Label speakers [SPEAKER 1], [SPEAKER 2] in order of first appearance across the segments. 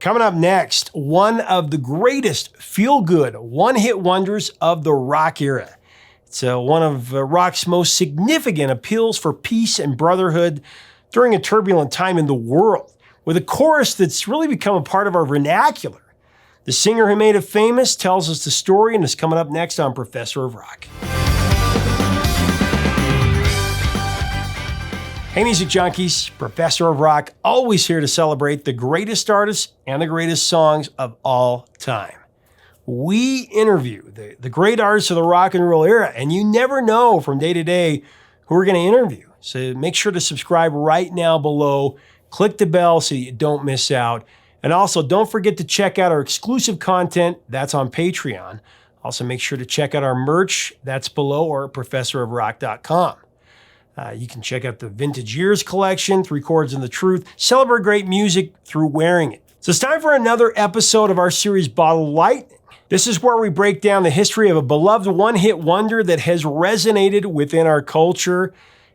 [SPEAKER 1] Coming up next, one of the greatest feel-good one-hit wonders of the rock era. It's one of rock's most significant appeals for peace and brotherhood during a turbulent time in the world, with a chorus that's really become a part of our vernacular. The singer who made it famous tells us the story and is coming up next on Professor of Rock. Hey, music junkies, Professor of Rock, always here to celebrate the greatest artists and the greatest songs of all time. We interview the great artists of the rock and roll era, and you never know from day to day who we're going to interview. So make sure to subscribe right now below. Click the bell so you don't miss out. And also, don't forget to check out our exclusive content. That's on Patreon. Also, make sure to check out our merch. That's below or at professorofrock.com. You can check out the Vintage Years collection, 3 Chords and the Truth. Celebrate great music through wearing it. So it's time for another episode of our series, Bottle Lightning. This is where we break down the history of a beloved one-hit wonder that has resonated within our culture.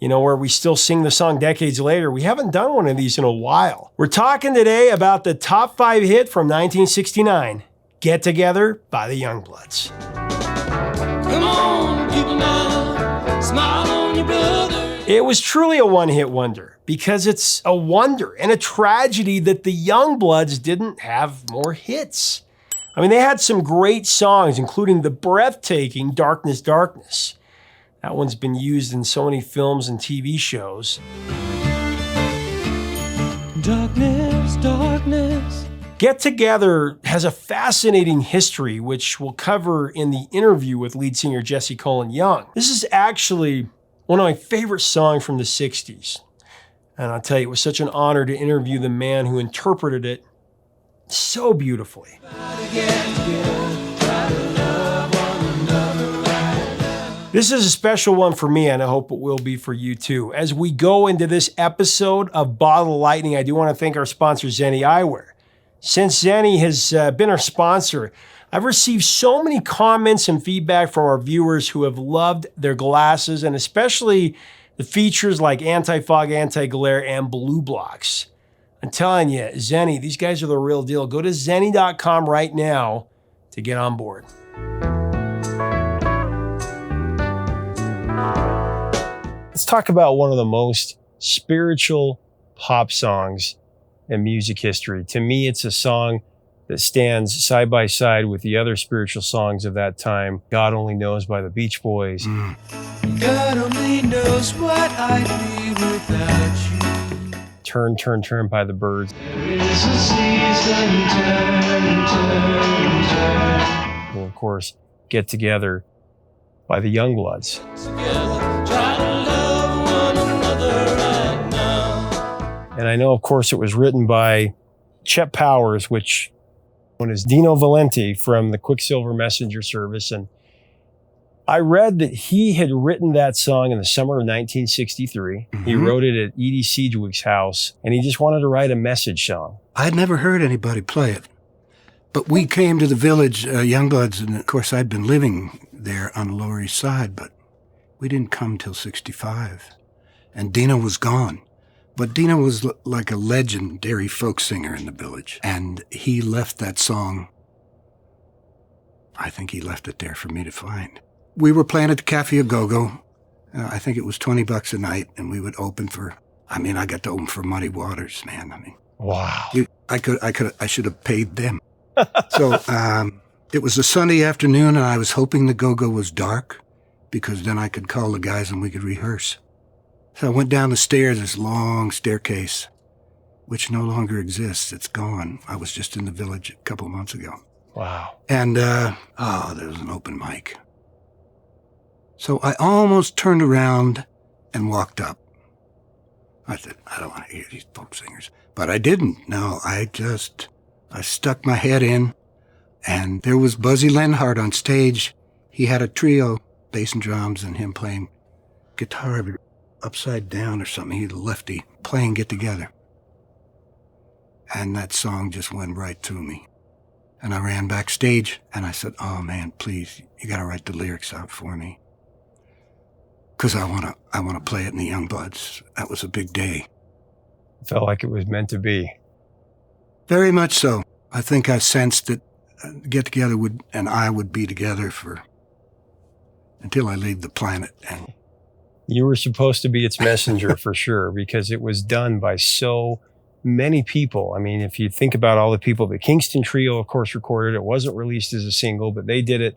[SPEAKER 1] You know, where we still sing the song decades later. We haven't done one of these in a while. We're talking today about the top 5 hit from 1969, Get Together by the Youngbloods. Come on, people now, smile on your brother. It was truly a one-hit wonder because it's a wonder and a tragedy that the Youngbloods didn't have more hits. I mean, they had some great songs, including the breathtaking Darkness, Darkness. That one's been used in so many films and TV shows. Darkness, darkness. Get Together has a fascinating history, which we'll cover in the interview with lead singer Jesse Colin Young. This is actually one of my favorite songs from the 60s. And I'll tell you, it was such an honor to interview the man who interpreted it so beautifully. This is a special one for me, and I hope it will be for you too. As we go into this episode of Bottle Lightning, I do want to thank our sponsor, Zenni Eyewear. Since Zenni has been our sponsor, I've received so many comments and feedback from our viewers who have loved their glasses, and especially the features like anti-fog, anti-glare, and blue blocks. I'm telling you, Zenni, these guys are the real deal. Go to zenni.com right now to get on board. Let's talk about one of the most spiritual pop songs in music history. To me, it's a song that stands side by side with the other spiritual songs of that time. God Only Knows by the Beach Boys. God only knows what I'd be without you. Turn, Turn, Turn by the Byrds. There is a season, turn, turn, turn. And of course, Get Together by the Youngbloods. And I know, of course, it was written by Chet Powers, which one is Dino Valenti from the Quicksilver Messenger Service. And I read that he had written that song in the summer of 1963. Mm-hmm. He wrote it at Edie Sedgwick's house, and he just wanted to write a message song.
[SPEAKER 2] I'd never heard anybody play it. But we came to the village, Youngbloods, and of course I'd been living there on the Lower East Side, but we didn't come till 65. And Dino was gone. But Dino was like a legendary folk singer in the village. And he left that song, I think he left it there for me to find. We were playing at the Cafe A Go-Go. I think it was $20 a night, and we would open for, I got to open for Muddy Waters, man.
[SPEAKER 1] Wow.
[SPEAKER 2] I should have paid them. So it was a Sunday afternoon, and I was hoping the Go-Go was dark, because then I could call the guys and we could rehearse. So I went down the stairs, this long staircase, which no longer exists. It's gone. I was just in the village a couple of months ago.
[SPEAKER 1] Wow.
[SPEAKER 2] And, there was an open mic. So I almost turned around and walked up. I said, I don't want to hear these folk singers. But I didn't. No, I stuck my head in, and there was Buzzy Lenhart on stage. He had a trio, bass and drums, and him playing guitar upside down or something. He had a lefty playing Get Together. And that song just went right through me. And I ran backstage and I said, oh man, please, you gotta write the lyrics out for me. Cause I wanna play it in the Youngbloods. That was a big day.
[SPEAKER 1] Felt like it was meant to be.
[SPEAKER 2] Very much so. I think I sensed that Get Together and I would be together until I leave the planet. And
[SPEAKER 1] you were supposed to be its messenger for sure, because it was done by so many people. I mean, if you think about all the people, the Kingston Trio, of course, recorded it. Wasn't released as a single, but they did it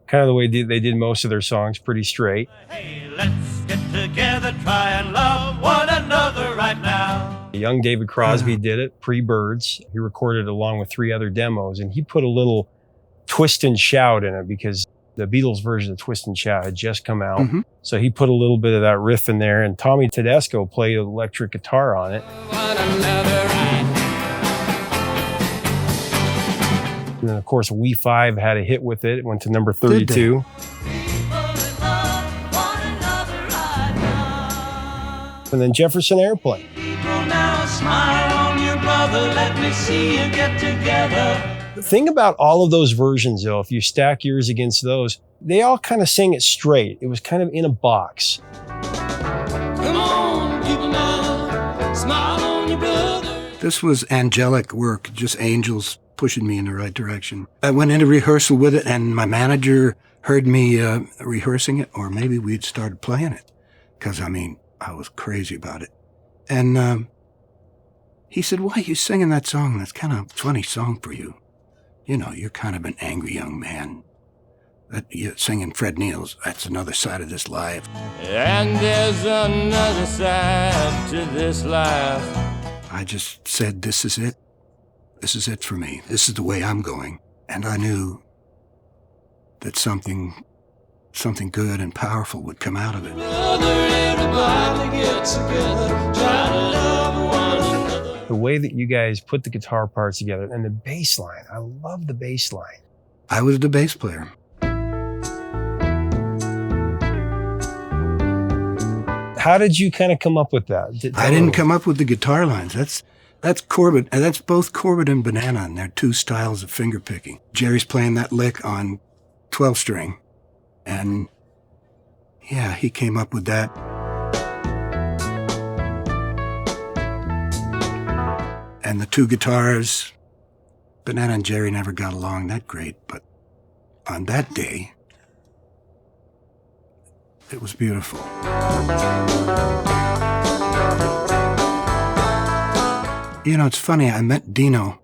[SPEAKER 1] kind of the way they did most of their songs, pretty straight.
[SPEAKER 3] Hey, let's get together, try and love one another right now.
[SPEAKER 1] Young David Crosby did it, pre-Birds. He recorded it along with 3 other demos, and he put a little twist and shout in it because the Beatles version of Twist and Shout had just come out.
[SPEAKER 2] Mhm.
[SPEAKER 1] So he put a little bit of that riff in there, and Tommy Tedesco played electric guitar on it. And then, of course, We Five had a hit with it. It went to number 32. And then Jefferson Airplane.
[SPEAKER 3] Now smile on your brother, let me see you get together.
[SPEAKER 1] The thing about all of those versions, though, if you stack yours against those, they all kind of sang it straight. It was kind of in a box.
[SPEAKER 3] Come on, people now, smile on your brother.
[SPEAKER 2] this was angelic work, just angels pushing me in the right direction. I went into rehearsal with it, and my manager heard me rehearsing it, or maybe we'd started playing it, because, I mean, I was crazy about it. And he said, "Why are you singing that song? That's kind of a funny song for you. You know, you're kind of an angry young man. That you're singing Fred Neil's, that's another side of this life."
[SPEAKER 3] And there's another side to this life.
[SPEAKER 2] I just said, this is it. This is it for me. This is the way I'm going. And I knew that something good and powerful would come out of it.
[SPEAKER 3] Brother, everybody get together, try to love one another.
[SPEAKER 1] The way that you guys put the guitar parts together and the bass line, I love the bass line.
[SPEAKER 2] I was the bass player.
[SPEAKER 1] How did you kind of come up with that?
[SPEAKER 2] I didn't come up with the guitar lines. That's Corbett, and that's both Corbett and Banana, and they're two styles of finger picking. Jerry's playing that lick on 12-string, and yeah, he came up with that. And the two guitars, Banana and Jerry never got along that great, but on that day, it was beautiful. You know, it's funny, I met Dino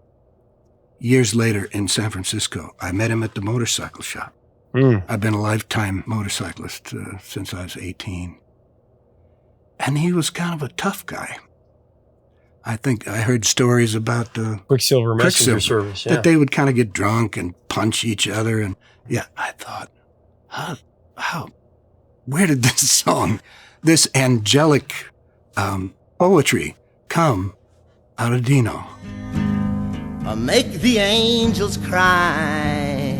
[SPEAKER 2] years later in San Francisco. I met him at the motorcycle shop. I've been a lifetime motorcyclist since I was 18. And he was kind of a tough guy. I think I heard stories about
[SPEAKER 1] Quicksilver Messenger Service, yeah.
[SPEAKER 2] that they would kind of get drunk and punch each other. And yeah, I thought, how, where did this song, this angelic poetry come out of Dino?
[SPEAKER 4] Make the angels cry.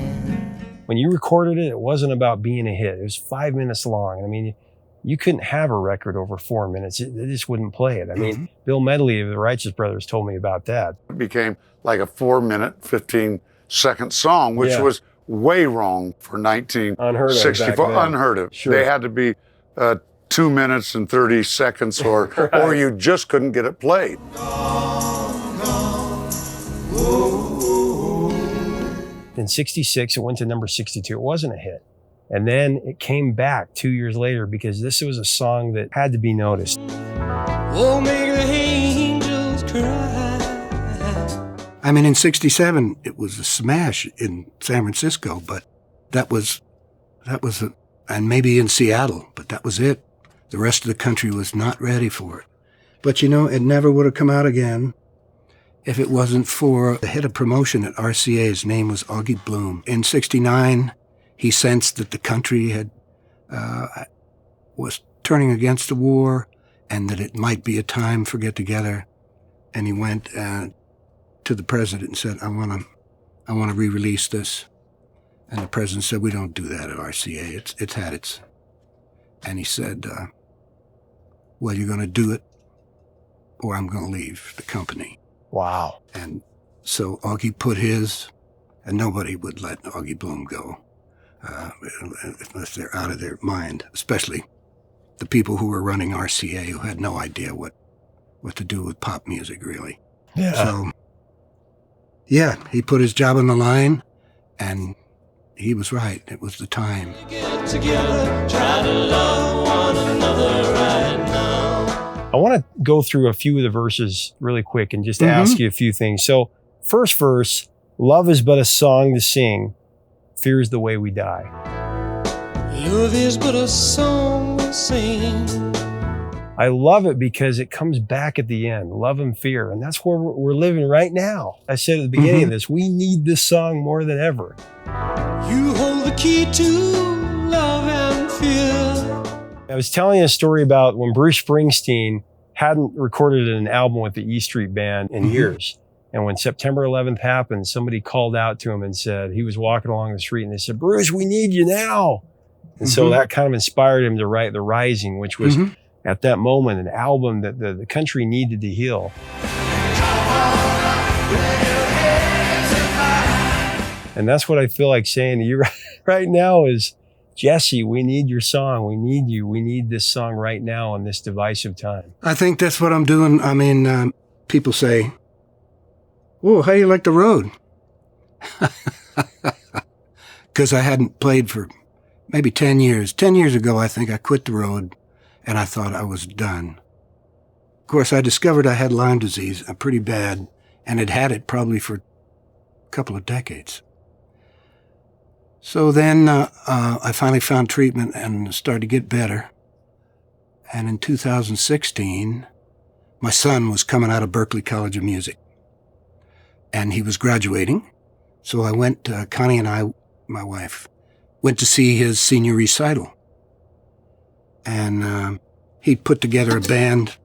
[SPEAKER 1] When you recorded it, it wasn't about being a hit. It was 5 minutes long. I mean, you couldn't have a record over 4 minutes. They just wouldn't play it. I mean, Bill Medley of the Righteous Brothers told me about that.
[SPEAKER 5] It became like a 4-minute, 15-second song, which was way wrong for 1964. Unheard of.
[SPEAKER 1] Sure.
[SPEAKER 5] They had to be 2 minutes and 30 seconds, or or you just couldn't get it played.
[SPEAKER 1] In 66, it went to number 62. It wasn't a hit. And then it came back 2 years later because this was a song that had to be noticed.
[SPEAKER 3] Oh, make the angels cry.
[SPEAKER 2] I mean, in 67, it was a smash in San Francisco, but that was and maybe in Seattle, but that was it. The rest of the country was not ready for it. But you know, it never would have come out again if it wasn't for the head of promotion at RCA. His name was Augie Bloom. In 69, he sensed that the country had was turning against the war and that it might be a time for get together. And he went to the president and said, I want to re-release this. And the president said, "We don't do that at RCA. It's had its." And he said, "Well, you're going to do it, or I'm going to leave the company."
[SPEAKER 1] Wow.
[SPEAKER 2] And so Augie put his, and nobody would let Augie Bloom go unless they're out of their mind, especially the people who were running RCA, who had no idea what to do with pop music, really.
[SPEAKER 1] Yeah.
[SPEAKER 2] So Yeah, he put his job on the line, and he was right. It was the time.
[SPEAKER 3] Get together, try to love one another right now.
[SPEAKER 1] I want to go through a few of the verses really quick and just ask you a few things. So, first verse, love is but a song to sing, fear is the way we die.
[SPEAKER 3] Love is but a song we sing.
[SPEAKER 1] I love it because it comes back at the end, love and fear. And that's where we're living right now. I said at the beginning of this, we need this song more than ever.
[SPEAKER 3] You hold the key to love and fear.
[SPEAKER 1] I was telling a story about when Bruce Springsteen hadn't recorded an album with the E Street Band in years. And when September 11th happened, somebody called out to him and said, he was walking along the street and they said, Bruce, we need you now. And so that kind of inspired him to write The Rising, which was at that moment an album that the country needed to heal. And that's what I feel like saying to you right now is, Jesse, we need your song. We need you. We need this song right now in this divisive time.
[SPEAKER 2] I think that's what I'm doing. I mean, people say, "Whoa, how do you like the road?" Because I hadn't played for maybe 10 years. 10 years ago, I think I quit the road, and I thought I was done. Of course, I discovered I had Lyme disease, pretty bad, and had had it probably for a couple of decades. So then I finally found treatment and started to get better. And in 2016, my son was coming out of Berklee College of Music. And he was graduating. So I went, Connie and I, my wife, went to see his senior recital. And he put together a band.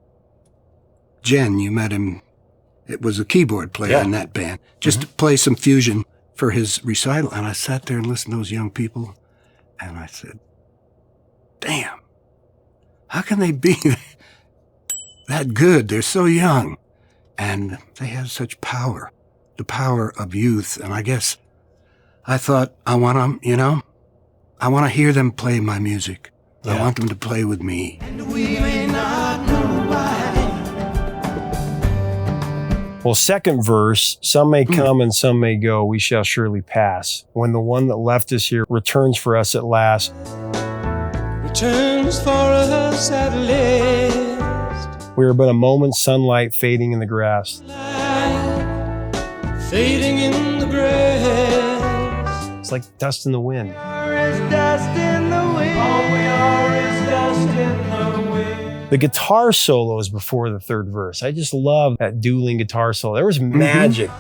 [SPEAKER 2] Jen, you met him. It was a keyboard player in that band. Just to play some fusion for his recital. And I sat there and listened to those young people. And I said, damn, how can they be that good? They're so young. And they have such power, the power of youth. And I guess I thought, I want them, I want to hear them play my music. I want them to play with me.
[SPEAKER 3] And we may not know why.
[SPEAKER 1] Well, second verse, some may come and some may go, we shall surely pass. When the one that left us here returns for us at last.
[SPEAKER 3] Returns for us at last.
[SPEAKER 1] We are but a moment's sunlight fading in the grass.
[SPEAKER 3] Light fading in the grass.
[SPEAKER 1] It's like dust in the wind.
[SPEAKER 3] All we are is dust in the wind. All we are is dust in the wind.
[SPEAKER 1] The guitar solos before the third verse. I just love that dueling guitar solo. There was magic.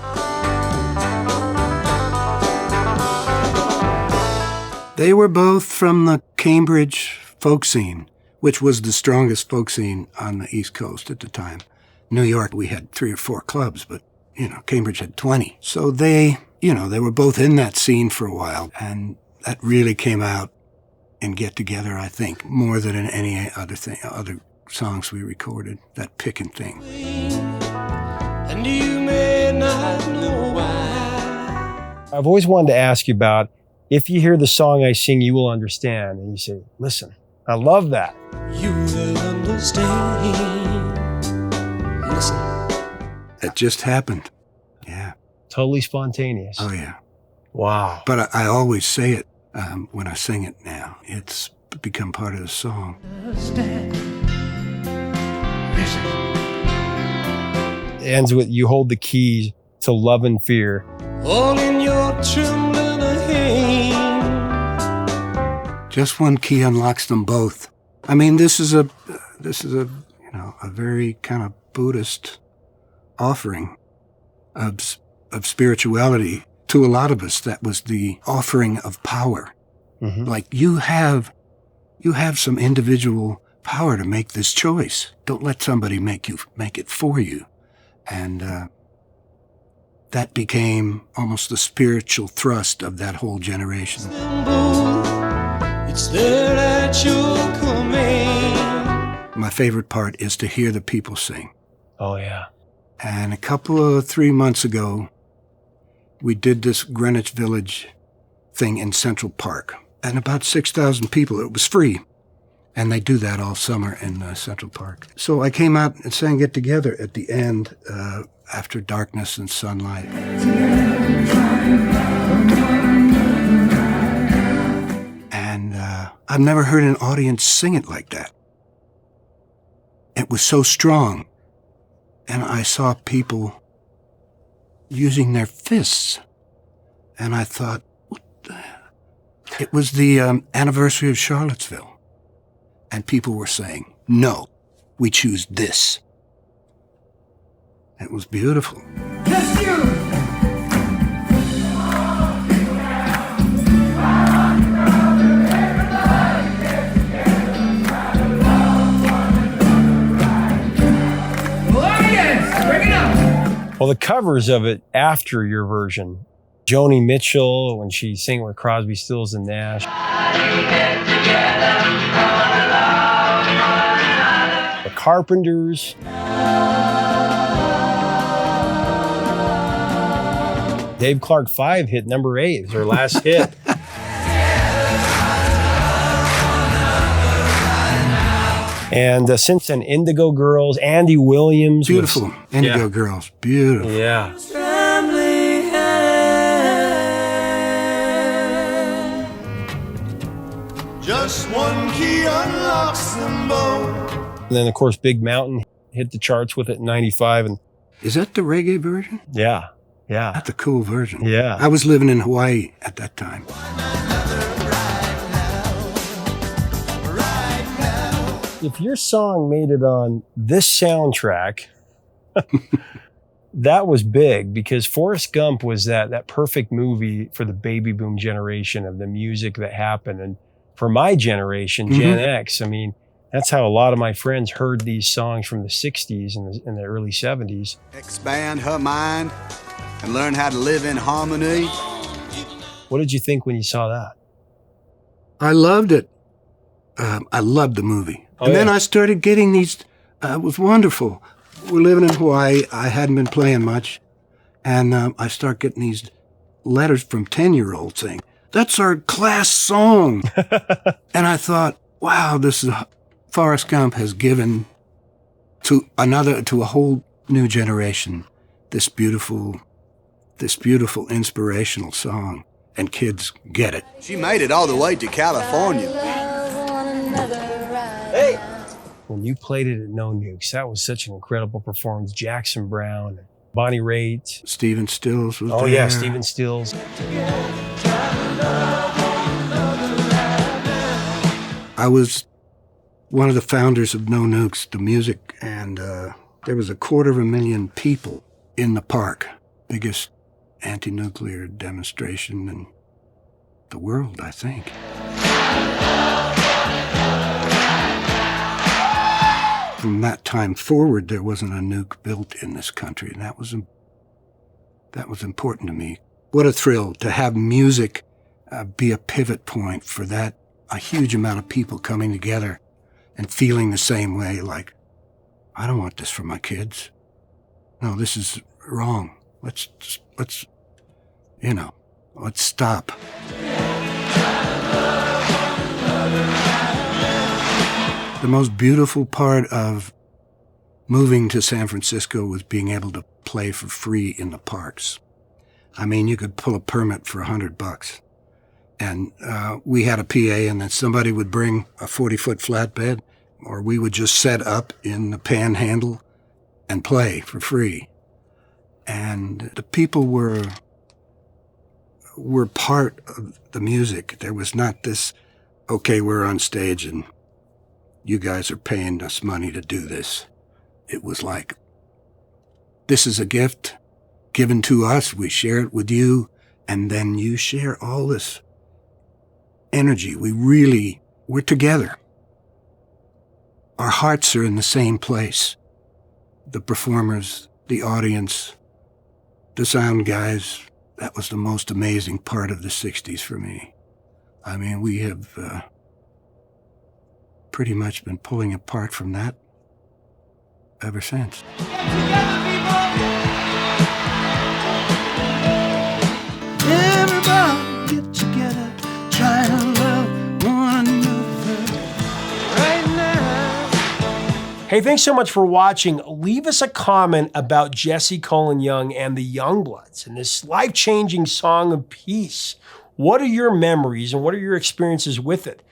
[SPEAKER 2] They were both from the Cambridge folk scene, which was the strongest folk scene on the East Coast at the time. New York, we had 3 or 4 clubs, but, Cambridge had 20. So they were both in that scene for a while, and that really came out in Get Together, I think, more than in any other songs we recorded, that picking thing.
[SPEAKER 3] And you may not know why.
[SPEAKER 1] I've always wanted to ask you about, if you hear the song I sing, you will understand. And you say, listen, I love that.
[SPEAKER 3] You will understand. Listen.
[SPEAKER 2] It just happened. Yeah.
[SPEAKER 1] Totally spontaneous.
[SPEAKER 2] Oh, yeah.
[SPEAKER 1] Wow.
[SPEAKER 2] But I always say it when I sing it now. It's become part of the song.
[SPEAKER 3] Understand. Listen.
[SPEAKER 1] It ends with, you hold the keys to love and fear.
[SPEAKER 3] All in your trembling hand.
[SPEAKER 2] Just one key unlocks them both. I mean, this is a very kind of Buddhist offering of spirituality to a lot of us. That was the offering of power. Like you have some individual power to make this choice. Don't let somebody make it for you. And that became almost the spiritual thrust of that whole generation.
[SPEAKER 3] It's there at your command.
[SPEAKER 2] My favorite part is to hear the people sing.
[SPEAKER 1] Oh, yeah.
[SPEAKER 2] And a couple of 3 months ago, we did this Greenwich Village thing in Central Park. And about 6,000 people. It was free. And they do that all summer in Central Park. So I came out and sang Get Together at the end After Darkness and Sunlight. And I've never heard an audience sing it like that. It was so strong. And I saw people using their fists. And I thought, what the hell? It was the anniversary of Charlottesville. And people were saying, no, we choose this. It was beautiful.
[SPEAKER 3] Yes, you.
[SPEAKER 1] Well, the covers of it after your version, Joni Mitchell, when she sang with Crosby, Stills, and Nash. The Carpenters. Dave Clark 5 hit number 8. It was their last hit. And since then, Indigo Girls, Andy Williams.
[SPEAKER 2] Beautiful. Indigo Girls. Beautiful.
[SPEAKER 1] Yeah.
[SPEAKER 3] Just one key unlocks them both.
[SPEAKER 1] And then, of course, Big Mountain hit the charts with it in 95. And
[SPEAKER 2] Is that the reggae version?
[SPEAKER 1] yeah.
[SPEAKER 2] That's a cool version.
[SPEAKER 1] Yeah.
[SPEAKER 2] I was living in Hawaii at that time.
[SPEAKER 1] If your song made it on this soundtrack, that was big because Forrest Gump was that perfect movie for the baby boom generation of the music that happened. And for my generation, Gen X, I mean, that's how a lot of my friends heard these songs from the 60s and the early 70s.
[SPEAKER 6] Expand her mind and learn how to live in harmony.
[SPEAKER 1] What did you think when you saw that?
[SPEAKER 2] I loved it. I loved the movie. And then I started getting these, it was wonderful. We're living in Hawaii. I hadn't been playing much. And I start getting these letters from 10-year-olds saying, that's our class song. And I thought, wow, this is, Forrest Gump has given to a whole new generation this beautiful inspirational song. And kids get it.
[SPEAKER 6] She made it all the way to California.
[SPEAKER 1] When you played it at No Nukes, that was such an incredible performance. Jackson Browne, Bonnie Raitt.
[SPEAKER 2] Stephen Stills was there.
[SPEAKER 1] Oh, yeah, Stephen Stills.
[SPEAKER 2] I was one of the founders of No Nukes, the music, and there was 250,000 people in the park. Biggest anti-nuclear demonstration in the world, I think. From that time forward, there wasn't a nuke built in this country, and that was important to me. What a thrill to have music be a pivot point for that, a huge amount of people coming together and feeling the same way, like, I don't want this for my kids. No, this is wrong. Let's stop. The most beautiful part of moving to San Francisco was being able to play for free in the parks. I mean, you could pull a permit for $100. And we had a PA, and then somebody would bring a 40-foot flatbed, or we would just set up in the panhandle and play for free. And the people were part of the music. There was not this, okay, we're on stage and you guys are paying us money to do this. It was like, this is a gift given to us. We share it with you, and then you share all this energy. We're together. Our hearts are in the same place. The performers, the audience, the sound guys. That was the most amazing part of the 60s for me. I mean, we have pretty much been pulling apart from that ever since.
[SPEAKER 3] Everybody get together, try to love one another right now.
[SPEAKER 1] Hey, thanks so much for watching. Leave us a comment about Jesse Colin Young and the Youngbloods and this life-changing song of peace. What are your memories and what are your experiences with it?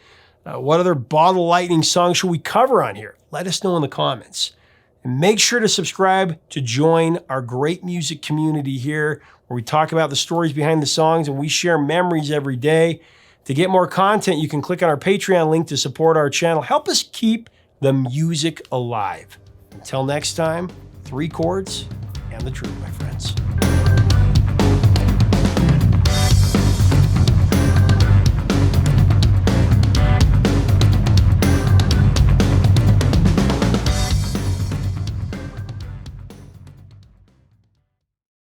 [SPEAKER 1] What other Bottle Lightning songs should we cover on here? Let us know in the comments. And make sure to subscribe to join our great music community here, where we talk about the stories behind the songs and we share memories every day. To get more content, you can click on our Patreon link to support our channel. Help us keep the music alive. Until next time, 3 chords and the truth, my friends.